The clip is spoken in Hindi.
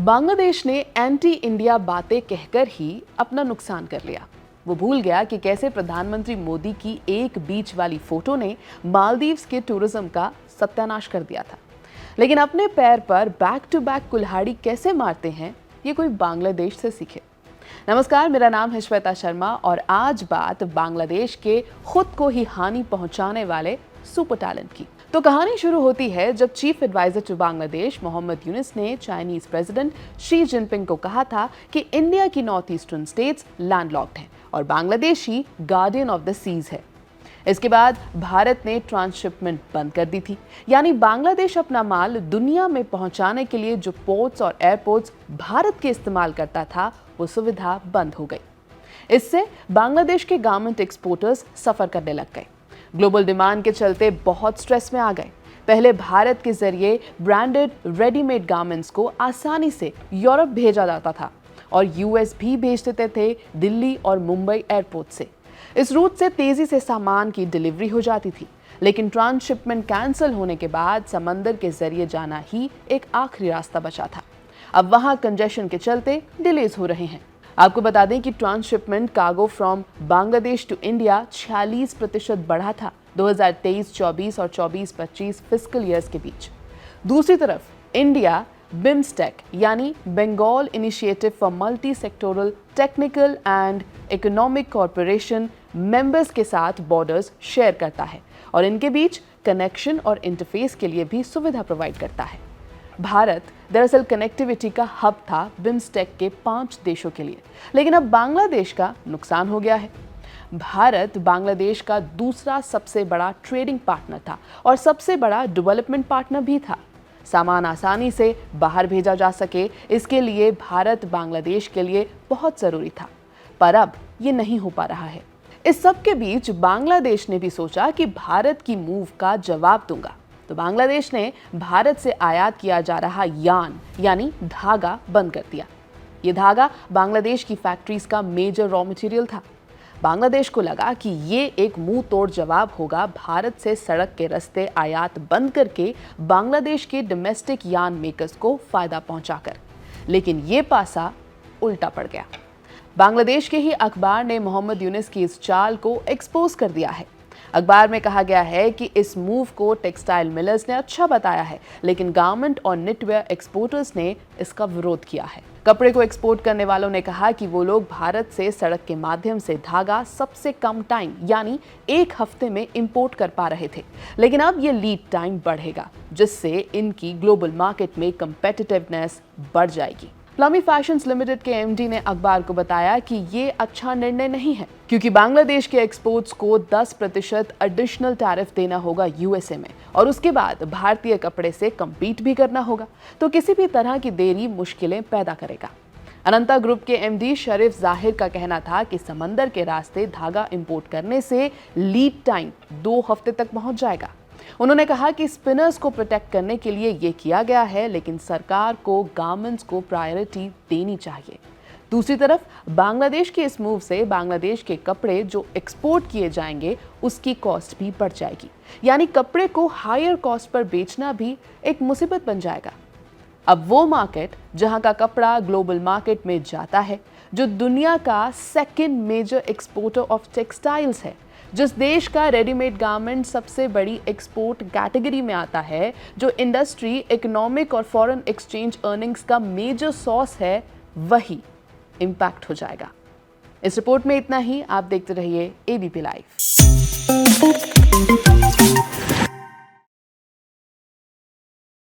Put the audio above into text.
बांग्लादेश ने एंटी इंडिया बातें कहकर ही अपना नुकसान कर लिया। वो भूल गया कि कैसे प्रधानमंत्री मोदी की एक बीच वाली फोटो ने मालदीव्स के टूरिज्म का सत्यानाश कर दिया था। लेकिन अपने पैर पर बैक टू बैक कुल्हाड़ी कैसे मारते हैं, ये कोई बांग्लादेश से सीखे। नमस्कार, मेरा नाम है श्वेता शर्मा और आज बात बांग्लादेश के खुद को ही हानि पहुंचाने वाले सुपर टैलेंट की। तो कहानी शुरू होती है जब chief adviser to Bangladesh Muhammad Yunus ने चाइनीज प्रेसिडेंट शी जिनपिंग को कहा था कि इंडिया की नॉर्थ ईस्टर्न स्टेट्स लैंडलॉक्ड हैं और बांग्लादेश ही गार्डियन ऑफ द सीज है। इसके बाद भारत ने ट्रांसशिपमेंट बंद कर दी थी, यानी बांग्लादेश अपना माल दुनिया में पहुंचाने के लिए जो पोर्ट्स और एयरपोर्ट्स भारत के इस्तेमाल करता था, वो सुविधा बंद हो गई। इससे बांग्लादेश के गारमेंट एक्सपोर्टर्स सफर करने लग गए। ग्लोबल डिमांड के चलते बहुत स्ट्रेस में आ गए। पहले भारत के जरिए ब्रांडेड रेडीमेड गारमेंट्स को आसानी से यूरोप भेजा जाता था और यूएस भी भेज देते थे दिल्ली और मुंबई एयरपोर्ट से। इस रूट से तेजी से सामान की डिलीवरी हो जाती थी, लेकिन ट्रांसशिपमेंट कैंसिल होने के बाद समंदर के जरिए जाना ही एक आखिरी रास्ता बचा था। अब वहां कंजेशन के चलते डिलेज हो रहे हैं। आपको बता दें कि transshipment cargo from Bangladesh to India 46% बढ़ा था 2023-24 और 24-25 फिस्कल ईयर्स के बीच। दूसरी तरफ इंडिया बिम्स्टेक यानी Bengal initiative for multi sectoral technical and economic corporation members के साथ बॉर्डर्स शेयर करता है और इनके बीच कनेक्शन और इंटरफेस के लिए भी सुविधा प्रोवाइड करता है। भारत दरअसल कनेक्टिविटी का हब था बिम्स्टेक के 5 देशों के लिए, लेकिन अब बांग्लादेश का नुकसान हो गया है। भारत बांग्लादेश का दूसरा सबसे बड़ा ट्रेडिंग पार्टनर था और सबसे बड़ा डेवलपमेंट पार्टनर भी था। सामान आसानी से बाहर भेजा जा सके, इसके लिए भारत बांग्लादेश के लिए बहुत जरूरी था, पर अब ये नहीं हो पा रहा है। इस सब के बीच बांग्लादेश ने भी सोचा कि भारत की मूव का जवाब दूंगा, तो बांग्लादेश ने भारत से आयात किया जा रहा यार्न यानी धागा बंद कर दिया। ये धागा बांग्लादेश की फैक्ट्रीज का मेजर रॉ मटेरियल था। बांग्लादेश को लगा कि ये एक मुंह तोड़ जवाब होगा भारत से सड़क के रास्ते आयात बंद करके बांग्लादेश के डोमेस्टिक यार्न मेकर्स को फायदा पहुंचाकर, लेकिन ये पासा उल्टा पड़ गया। बांग्लादेश के ही अखबार ने मोहम्मद यूनुस की इस चाल को एक्सपोज कर दिया है। अखबार में कहा गया है कि इस मूव को टेक्सटाइल मिलर्स ने अच्छा बताया है, लेकिन गारमेंट और निटवेयर एक्सपोर्टर्स ने इसका विरोध किया है। कपड़े को एक्सपोर्ट करने वालों ने कहा कि वो लोग भारत से सड़क के माध्यम से धागा सबसे कम टाइम यानी 1 हफ्ते में इंपोर्ट कर पा रहे थे, लेकिन अब ये लीड टाइम बढ़ेगा, जिससे इनकी ग्लोबल मार्केट में कंपेटिटिवनेस बढ़ जाएगी। प्लमी फैशंस लिमिटेड के एमडी ने अखबार को बताया कि ये अच्छा निर्णय नहीं है, क्योंकि बांग्लादेश के एक्सपोर्ट्स को 10% एडिशनल टैरिफ देना होगा यूएसए में और उसके बाद भारतीय कपड़े से कम्पीट भी करना होगा, तो किसी भी तरह की देरी मुश्किलें पैदा करेगा। अनंता ग्रुप के एमडी शरीफ जाहिर का कहना था कि समंदर के रास्ते धागा इंपोर्ट करने से लीड टाइम 2 हफ्ते तक पहुंच जाएगा। उन्होंने कहा कि स्पिनर्स को प्रोटेक्ट करने के लिए ये किया गया है, लेकिन सरकार को गारमेंट्स को प्रायोरिटी देनी चाहिए। दूसरी तरफ बांग्लादेश के इस मूव से बांग्लादेश के कपड़े जो एक्सपोर्ट किए जाएंगे उसकी कॉस्ट भी बढ़ जाएगी, यानी कपड़े को हायर कॉस्ट पर बेचना भी एक मुसीबत बन जाएगा। अब वो मार्केट जहां का कपड़ा ग्लोबल मार्केट में जाता है, जो दुनिया का second major exporter of textiles है, जिस देश का रेडीमेड गारमेंट सबसे बड़ी एक्सपोर्ट कैटेगरी में आता है, जो इंडस्ट्री, इकोनॉमिक और फॉरेन एक्सचेंज अर्निंग्स का मेजर सोर्स है, वही इंपैक्ट हो जाएगा। इस रिपोर्ट में इतना ही। आप देखते रहिए एबीपी लाइव।